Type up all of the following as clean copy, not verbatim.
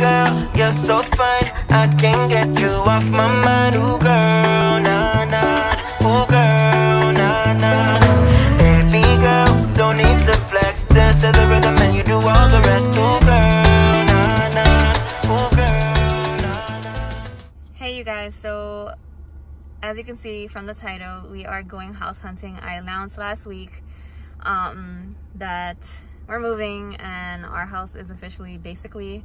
girl, you're so fine. I can't get you off my mind. Ooh girl, nah nah. Ooh girl, nah nah. Baby girl, don't need to flex. Dance to the rhythm and you do all the rest. Ooh girl, nah nah. Ooh girl, nah nah. Hey you guys, so as you can see from the title, we are going house hunting. I announced last week that we're moving and our house is officially basically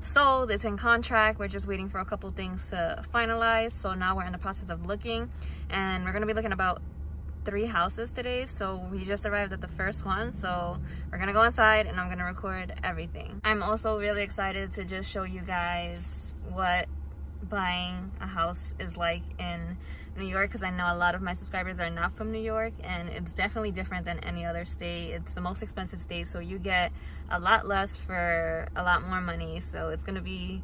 sold. It's in contract. We're just waiting for a couple things to finalize. So now we're in the process of looking, and we're gonna be looking about 3 houses today. So we just arrived at the first one, so we're gonna go inside and I'm gonna record everything. I'm also really excited to just show you guys what buying a house is like in New York, because I know a lot of my subscribers are not from New York, and it's definitely different than any other state. It's the most expensive state, so you get a lot less for a lot more money. So it's gonna be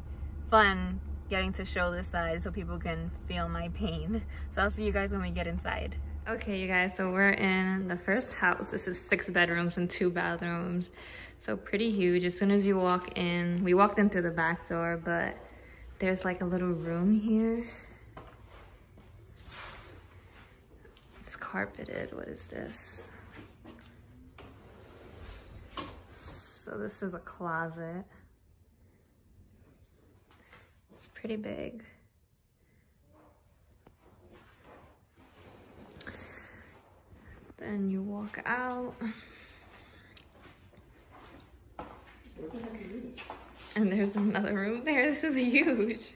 fun getting to show this side so people can feel my pain. So I'll see you guys when we get inside. Okay you guys, so we're in the first house. This is 6 bedrooms and 2 bathrooms, so pretty huge. As soon as you walk in, we walked in through the back door, but there's like a little room here. It's carpeted. What is this? So this is a closet. It's pretty big. Then you walk out. And there's another room there. This is huge.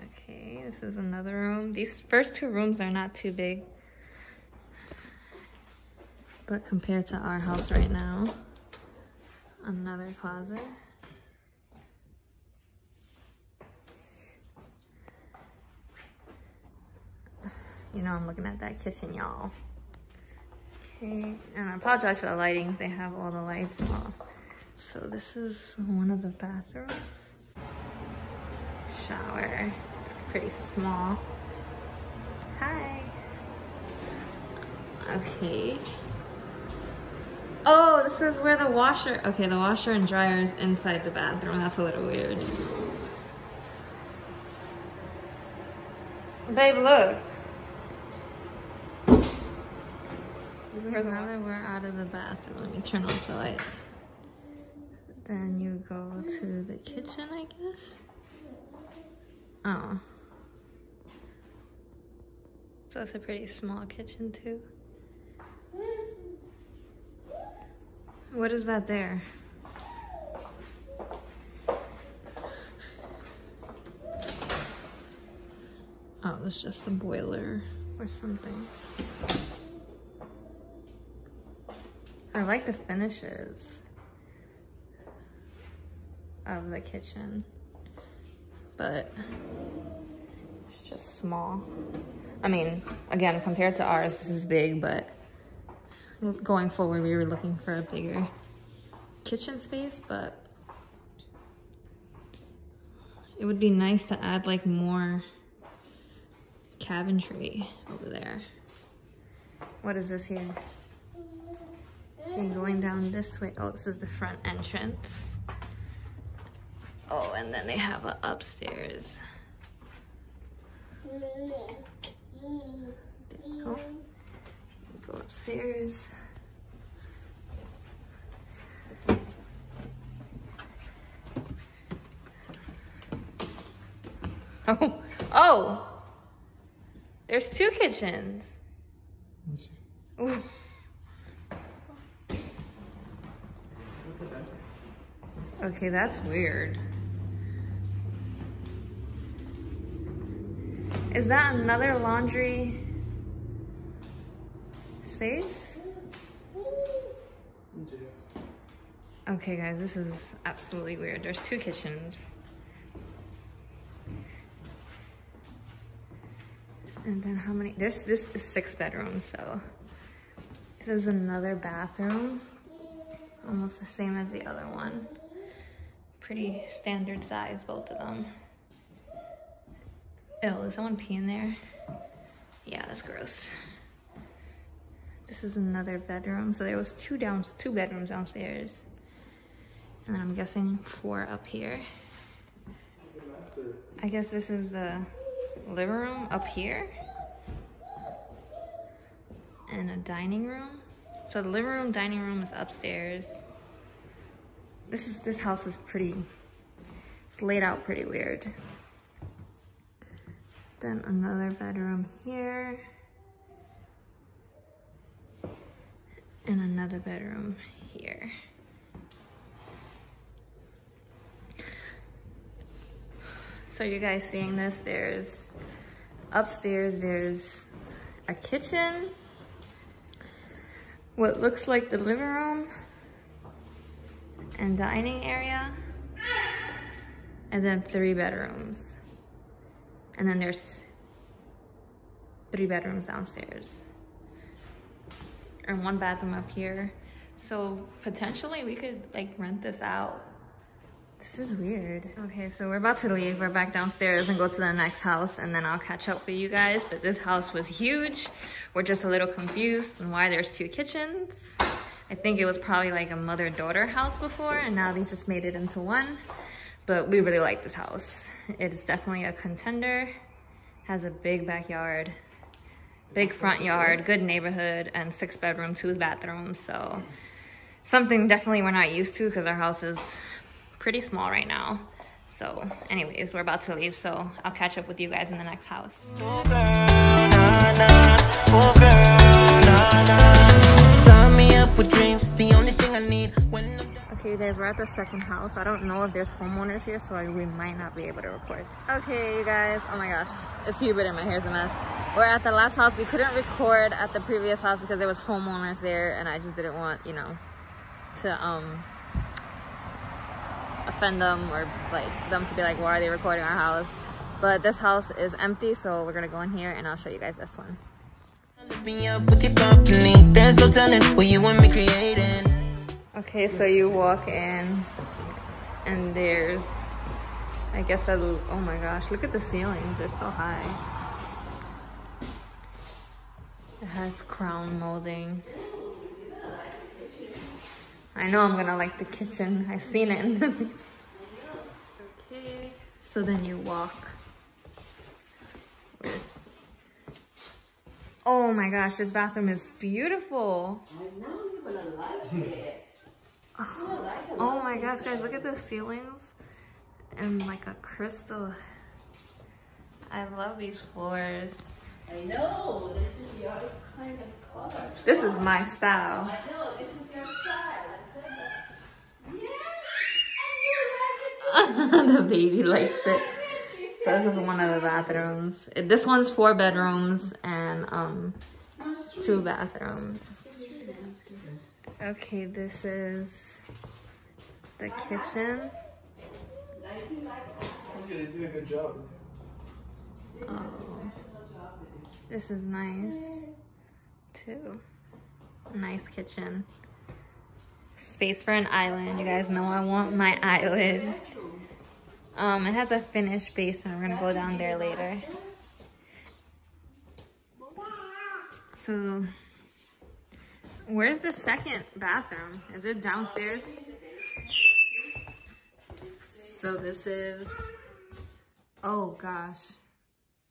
Okay, this is another room. These first 2 rooms are not too big, but compared to our house right now, another closet. You know I'm looking at that kitchen, y'all. Okay, and I apologize for the lightings. They have all the lights off. So this is one of the bathrooms. Shower. It's pretty small. Hi. Okay. Oh, this is where the washer... Okay, the washer and dryer is inside the bathroom. That's a little weird. Babe, look. Now that we're out of the bathroom, let me turn off the light. Then you go to the kitchen, I guess. Oh. So it's a pretty small kitchen too. What is that there? Oh, that's just a boiler or something. I like the finishes of the kitchen, but it's just small. I mean, again, compared to ours, this is big, but going forward, we were looking for a bigger kitchen space, but it would be nice to add like more cabinetry over there. What is this here? So you're going down this way. Oh, this is the front entrance. Oh, and then they have an upstairs. There you go. Go upstairs. Oh, oh! There's 2 kitchens. Ooh. Okay, that's weird. Is that another laundry space? Okay guys, this is absolutely weird. There's 2 kitchens. And then how many? This is 6 bedrooms, so there's another bathroom. Almost the same as the other one. Pretty standard size, both of them. Ew, is someone peeing there? Yeah, that's gross. This is another bedroom. So there was two bedrooms downstairs. And I'm guessing 4 up here. I guess this is the living room up here. And a dining room. So the living room, dining room is upstairs. This house is pretty, it's laid out pretty weird. Then another bedroom here. And another bedroom here. So you guys seeing this, there's upstairs, there's a kitchen, what looks like the living room and dining area, and then 3 bedrooms. And then there's 3 bedrooms downstairs. And 1 bathroom up here. So potentially we could like rent this out. This is weird. Okay, so we're about to leave. We're back downstairs and go to the next house, and then I'll catch up with you guys. But this house was huge. We're just a little confused on why there's 2 kitchens. I think it was probably like a mother-daughter house before, and now they just made it into 1. But we really like this house. It is definitely a contender. Has a big backyard, big front yard, good neighborhood, and 6 bedroom, 2 bathrooms. So something definitely we're not used to because our house is pretty small right now. So anyways, we're about to leave, so I'll catch up with you guys in the next house. Oh girl, nah, nah. Oh girl, nah, nah. Sign me up with dreams, the only thing I need when I'm done. Okay, you guys, we're at the second house. I don't know if there's homeowners here, so we might not be able to record. Okay, you guys, oh my gosh, it's Hubert and my hair's a mess. We're at the last house. We couldn't record at the previous house because there was homeowners there, and I just didn't want, you know, to offend them or like them to be like, why are they recording our house? But this house is empty, so we're gonna go in here and I'll show you guys this one. Okay, so you walk in and there's, I guess, oh my gosh, look at the ceilings, they're so high. It has crown molding. I know I'm gonna like the kitchen. I've seen it. Okay, so then you walk. Oh my gosh, this bathroom is beautiful. I know you're gonna like it. Oh my gosh, guys, look at the ceilings and like a crystal. I love these floors. I know, this is your kind of color. This is my style. I know, this is your style. I said that. Yes, and you like it too. The baby likes it. So this is one of the bathrooms. This one's 4 bedrooms and 2 bathrooms. Okay, this is the kitchen. They did a good job. Oh, this is nice too. Nice kitchen. Space for an island. You guys know I want my island. It has a finished basement. We're gonna go down there later. So, where's the second bathroom? Is it downstairs? So this is, oh gosh.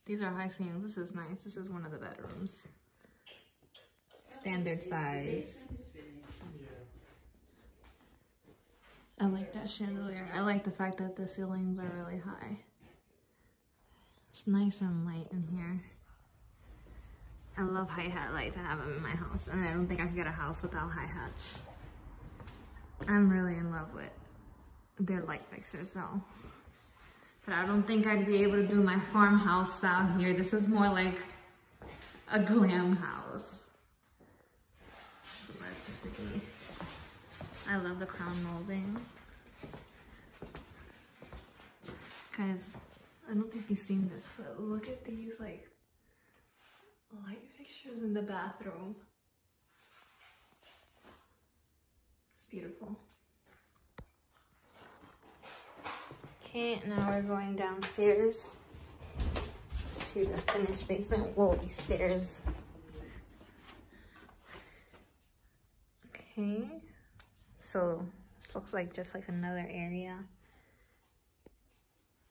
These are high ceilings. This is nice. This is one of the bedrooms. Standard size. I like that chandelier. I like the fact that the ceilings are really high. It's nice and light in here. I love hi-hat lights. I have them in my house. And I don't think I could get a house without hi-hats. I'm really in love with their light fixtures though. But I don't think I'd be able to do my farmhouse style here. This is more like a glam house. So let's see. I love the crown molding. Guys, I don't think you've seen this, but look at these like light fixtures in the bathroom. It's beautiful. Okay, now we're going downstairs to the finished basement. Whoa, these stairs. Okay, so it's looks like just like another area.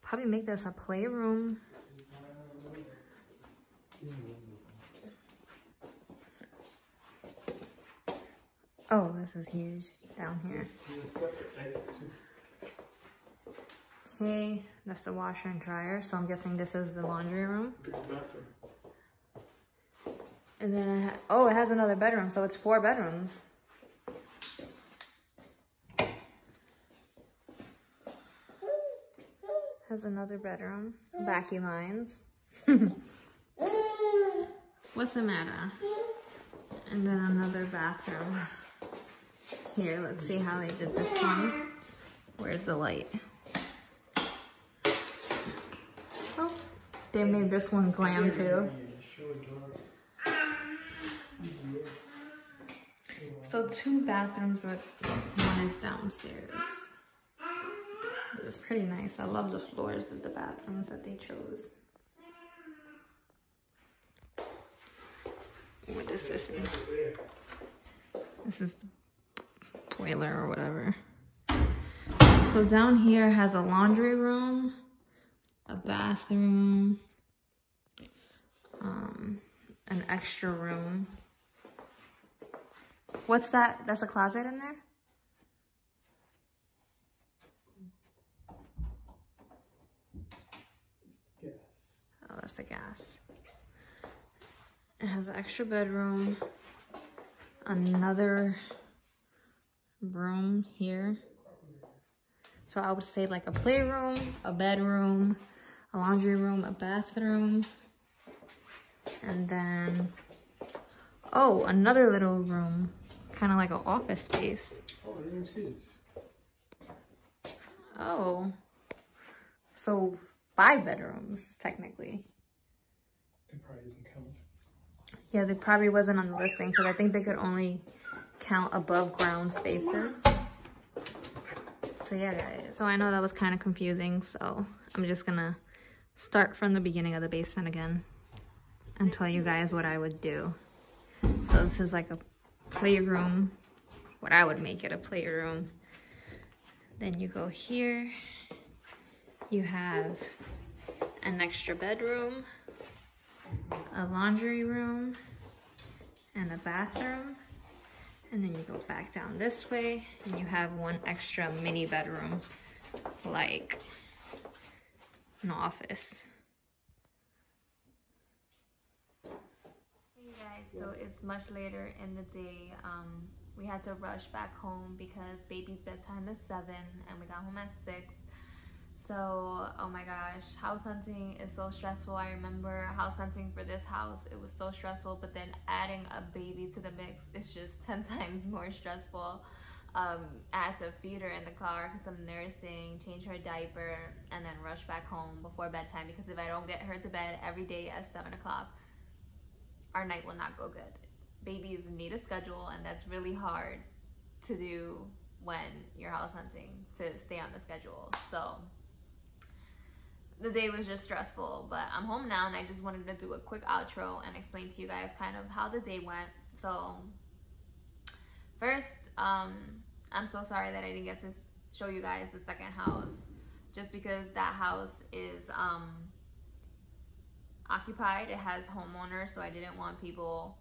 Probably make this a playroom. Oh, this is huge down here. Okay, that's the washer and dryer. So I'm guessing this is the laundry room. And then oh, it has another bedroom, so it's 4 bedrooms. Has another bedroom. Vacuum lines. What's the matter? And then another bathroom. Here, let's see how they did this one. Where's the light? Oh, they made this one glam too. So 2 bathrooms, but one is downstairs. It was pretty nice. I love the floors of the bathrooms that they chose. What is this in? This is the boiler or whatever. So down here has a laundry room, a bathroom, an extra room. What's that? That's a closet in there? Gas. Oh, that's the gas. It has an extra bedroom, another room here. So I would say like a playroom, a bedroom, a laundry room, a bathroom, and then, oh, another little room, kind of like an office space. Oh, I didn't even see this. Oh, so 5 bedrooms technically. It probably doesn't count. Yeah, they probably wasn't on the listing because I think they could only count above ground spaces. So yeah, guys. So I know that was kind of confusing, so I'm just gonna start from the beginning of the basement again and tell you guys what I would do. So this is like a playroom, what I would make it a playroom. Then you go here, you have an extra bedroom, a laundry room, and a bathroom. And then you go back down this way and you have one extra mini bedroom, like an office. Hey guys, so it's much later in the day. We had to rush back home because baby's bedtime is 7 and we got home at 6. So, oh my gosh, house hunting is so stressful. I remember house hunting for this house, it was so stressful, but then adding a baby to the mix is just 10 times more stressful. I had to feed her in the car because I'm nursing, change her diaper, and then rush back home before bedtime because if I don't get her to bed every day at 7 o'clock, our night will not go good. Babies need a schedule, and that's really hard to do when you're house hunting, to stay on the schedule. So the day was just stressful, but I'm home now and I just wanted to do a quick outro and explain to you guys kind of how the day went. So first, I'm so sorry that I didn't get to show you guys the second house, just because that house is occupied. It has homeowners, so I didn't want people,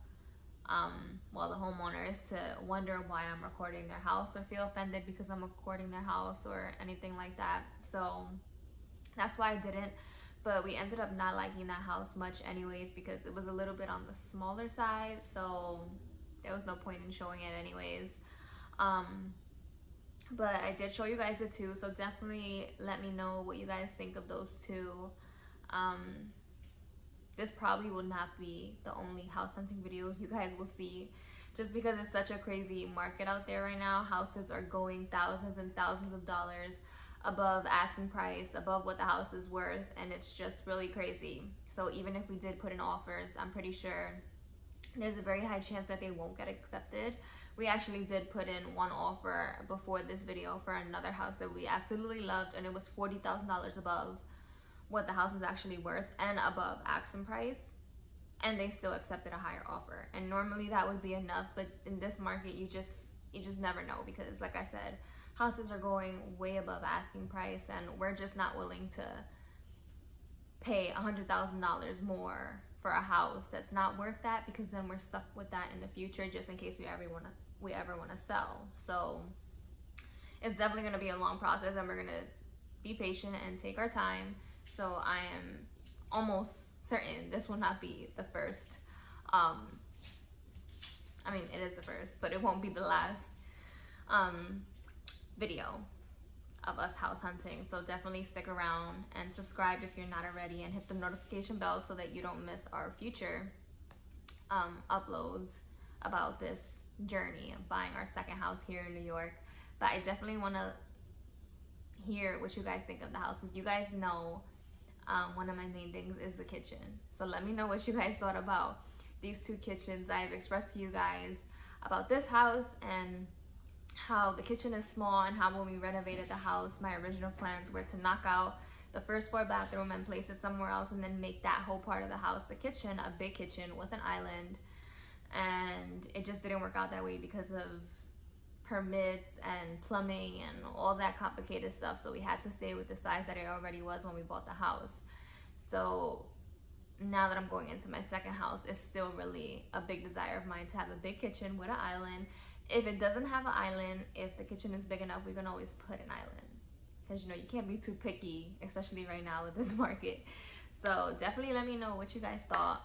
well, the homeowners, to wonder why I'm recording their house or feel offended because I'm recording their house or anything like that. So that's why I didn't. But we ended up not liking that house much anyways because it was a little bit on the smaller side, so there was no point in showing it anyways. But I did show you guys the 2, so definitely let me know what you guys think of those 2. This probably will not be the only house hunting videos you guys will see, just because it's such a crazy market out there right now. Houses are going thousands and thousands of dollars above asking price, above what the house is worth, and it's just really crazy. So even if we did put in offers, I'm pretty sure there's a very high chance that they won't get accepted. We actually did put in one offer before this video for another house that we absolutely loved, and it was $40,000 above what the house is actually worth and above asking price, and they still accepted a higher offer. And normally that would be enough, but in this market you just never know, because like I said, houses are going way above asking price, and we're just not willing to pay $100,000 more for a house that's not worth that, because then we're stuck with that in the future just in case we ever want to sell. So it's definitely going to be a long process, and we're going to be patient and take our time. So I am almost certain this will not be the first, I mean, it is the first, but it won't be the last video of us house hunting. So definitely stick around and subscribe if you're not already, and hit the notification bell so that you don't miss our future uploads about this journey of buying our second house here in New York. But I definitely want to hear what you guys think of the houses. You guys know one of my main things is the kitchen, so let me know what you guys thought about these two kitchens I've expressed to you guys about this house, and how the kitchen is small, and how when we renovated the house, my original plans were to knock out the first floor bathroom and place it somewhere else, and then make that whole part of the house the kitchen, a big kitchen with an island. And it just didn't work out that way because of permits and plumbing and all that complicated stuff. So we had to stay with the size that it already was when we bought the house. So now that I'm going into my second house, it's still really a big desire of mine to have a big kitchen with an island. If it doesn't have an island, if the kitchen is big enough, we can always put an island, because you know, you can't be too picky, especially right now with this market. So definitely let me know what you guys thought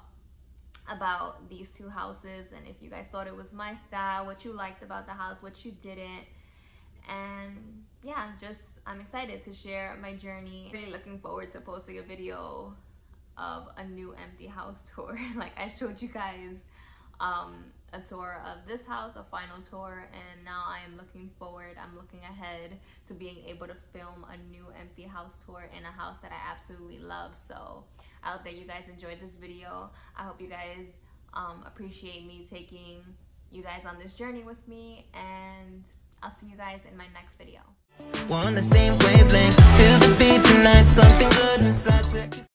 about these two houses, and if you guys thought it was my style, what you liked about the house, what you didn't. And yeah, just I'm excited to share my journey. Really looking forward to posting a video of a new empty house tour. Like I showed you guys a tour of this house, a final tour, and now I am looking forward, I'm looking ahead to being able to film a new empty house tour in a house that I absolutely love. So I hope that you guys enjoyed this video. I hope you guys appreciate me taking you guys on this journey with me, and I'll see you guys in my next video. We're on the same wavelength. Feel the beat tonight. Something good inside.